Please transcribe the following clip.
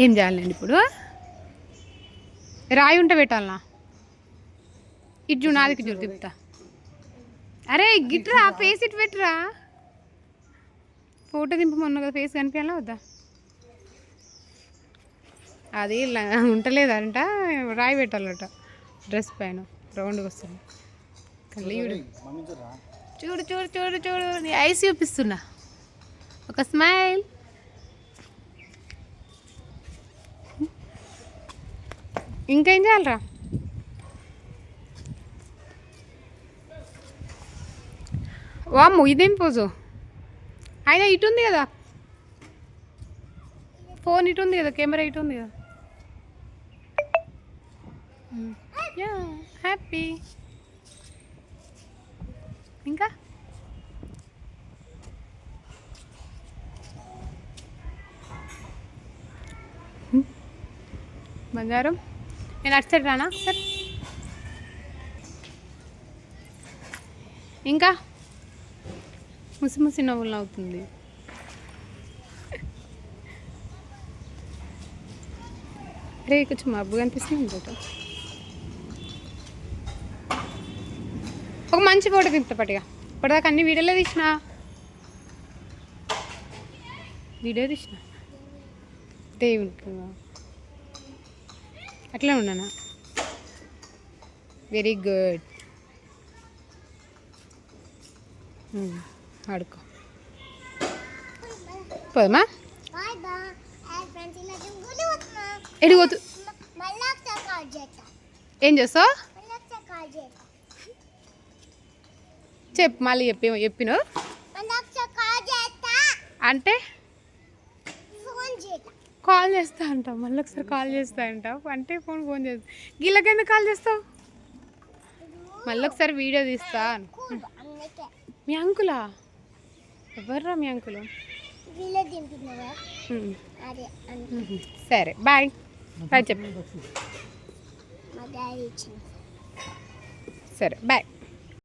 ఏం చేయాలండి ఇప్పుడు? రాయి ఉంటే పెట్టాలనా? ఇటు నాదికి చూడు తిప్పుతా. అరే గిట్రా ఫేస్ ఇటు పెట్టరా. ఫోటో దింపమన్నా కదా, ఫేస్ కనిపించాలా వద్దా? అది ఉంటలేదంట, రాయి పెట్టాలట డ్రెస్ పైన రౌండ్గా వస్తుంది. కళ్ళీడు చూడు చూడు చూడు చూడు, నీ ఐస్ చూపిస్తున్నా. ఒక స్మైల్. ఇంకేం చేయాలరా? వామ్ము ఇదేం పోజు? అయినా ఇటు ఉంది కదా ఫోన్, ఇటు ఉంది కదా కెమెరా, ఇటు ఉంది కదా. Yeah happy. ఇంకా బంగారం, నేను అటు సైడ్ రానా సార్? ఇంకా ముసి ముసి నవ్వులు నవ్వుతుంది. రే కొంచెం మబ్బుగా అనిపిస్తుంది ఇంకోట. ఒక మంచి ఫోటో తింటపటిగా. ఇప్పటిదాకా అన్ని వీడియో తీసిన దేవునికి అట్లా ఉన్నానా? Very good. ఆడుకో పోదమ్మా. ఎడిగోతు ఏం చేస్తావు చెప్పు, మళ్ళీ చెప్పిను అంటే కాల్ చేస్తా అంటావు, మళ్ళీ ఒకసారి కాల్ చేస్తా అంటావు అంటే ఫోన్ చేస్తా. గిల్లకెందుకు కాల్ చేస్తావు? మళ్ళీ ఒకసారి వీడియో తీస్తా. మీ అంకులా? ఎవర్రా మీ అంకులు? సరే బాయ్ బాయ్ చెప్పు. సరే బాయ్.